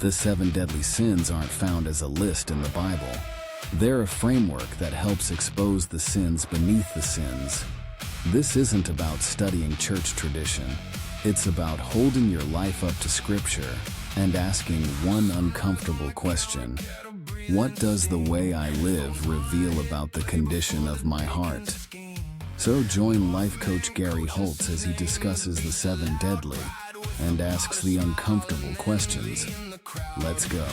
The 7 deadly sins aren't found as a list in the Bible. They're a framework that helps expose the sins beneath the sins. This isn't about studying church tradition. It's about holding your life up to Scripture and asking one uncomfortable question. What does the way I live reveal about the condition of my heart? So join life coach Gary Holtz as he discusses the 7 deadly and asks the uncomfortable questions. Let's go.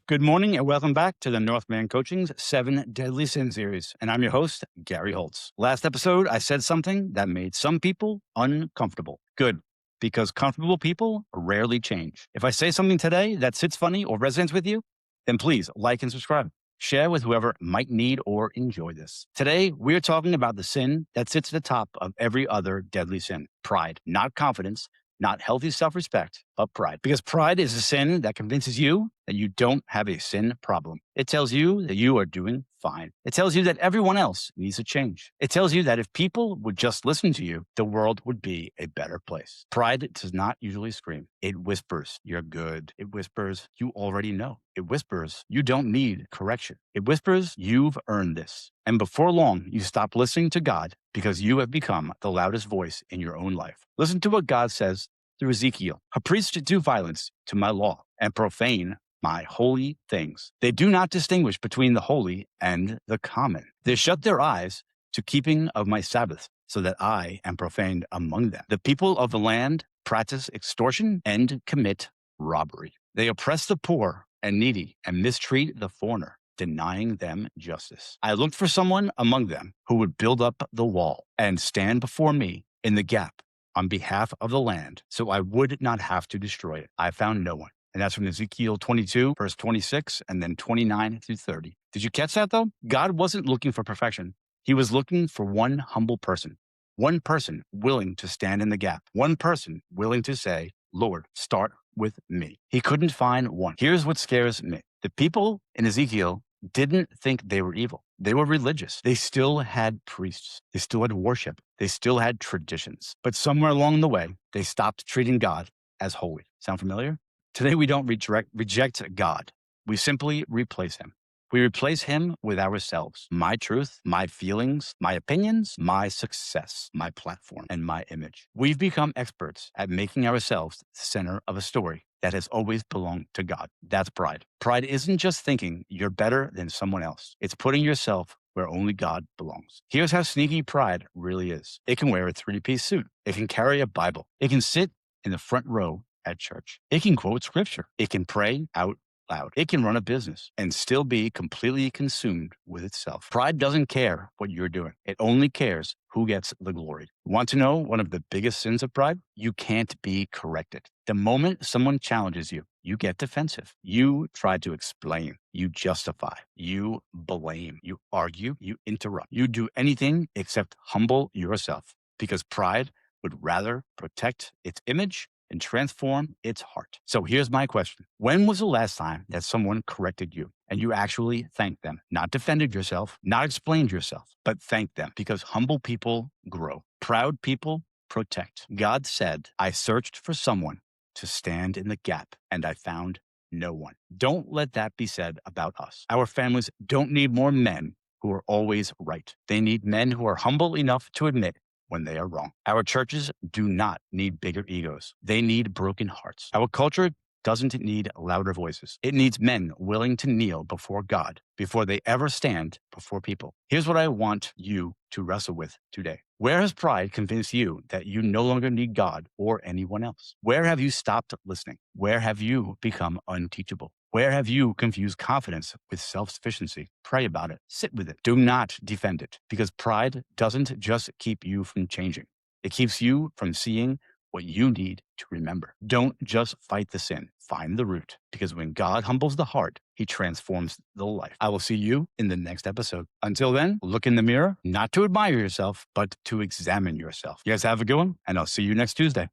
Good morning and welcome back to the Northman Coaching's 7 Deadly Sin series. And I'm your host, Gary Holtz. Last episode, I said something that made some people uncomfortable. Good, because comfortable people rarely change. If I say something today that sits funny or resonates with you, then please like and subscribe. Share with whoever might need or enjoy this. Today, we're talking about the sin that sits at the top of every other deadly sin. Pride, not confidence, not healthy self-respect, but pride. Because pride is a sin that convinces you that you don't have a sin problem. It tells you that you are doing fine. It tells you that everyone else needs to change. It tells you that if people would just listen to you, the world would be a better place. Pride does not usually scream. It whispers, you're good. It whispers, you already know. It whispers, you don't need correction. It whispers, you've earned this. And before long, you stop listening to God because you have become the loudest voice in your own life. Listen to what God says through Ezekiel. A priest do violence to my law and profane my holy things. They do not distinguish between the holy and the common. They shut their eyes to keeping of my Sabbath, so that I am profaned among them. The people of the land practice extortion and commit robbery. They oppress the poor and needy and mistreat the foreigner, denying them justice. I looked for someone among them who would build up the wall and stand before me in the gap on behalf of the land, so I would not have to destroy it. I found no one. And that's from Ezekiel 22, verse 26, and then 29 through 30. Did you catch that though? God wasn't looking for perfection. He was looking for one humble person willing to stand in the gap, one person willing to say, Lord, start with me. He couldn't find one. Here's what scares me. The people in Ezekiel didn't think they were evil. They were religious. They still had priests. They still had worship. They still had traditions. But somewhere along the way, they stopped treating God as holy. Sound familiar? Today, we don't reject God. We simply replace him. We replace him with ourselves. My truth, my feelings, my opinions, my success, my platform, and my image. We've become experts at making ourselves the center of a story that has always belonged to God. That's pride. Pride isn't just thinking you're better than someone else. It's putting yourself where only God belongs. Here's how sneaky pride really is. It can wear a 3-piece suit. It can carry a Bible. It can sit in the front row at church. It can quote scripture. It can pray out loud. It can run a business and still be completely consumed with itself. Pride doesn't care what you're doing. It only cares who gets the glory. Want to know one of the biggest sins of pride? You can't be corrected. The moment someone challenges you, you get defensive. You try to explain. You justify. You blame. You argue. You interrupt. You do anything except humble yourself, because pride would rather protect its image and transform its heart. So here's my question. When was the last time that someone corrected you and you actually thanked them? Not defended yourself, not explained yourself, but thanked them, because humble people grow. Proud people protect. God said, I searched for someone to stand in the gap, and I found no one. Don't let that be said about us. Our families don't need more men who are always right. They need men who are humble enough to admit when they are wrong. Our churches do not need bigger egos. They need broken hearts. Our culture doesn't need louder voices. It needs men willing to kneel before God before they ever stand before people. Here's what I want you to wrestle with today. Where has pride convinced you that you no longer need God or anyone else? Where have you stopped listening? Where have you become unteachable? Where have you confused confidence with self-sufficiency? Pray about it. Sit with it. Do not defend it, because pride doesn't just keep you from changing. It keeps you from seeing what you need to remember. Don't just fight the sin. Find the root, because when God humbles the heart, he transforms the life. I will see you in the next episode. Until then, look in the mirror, not to admire yourself, but to examine yourself. You guys have a good one, and I'll see you next Tuesday.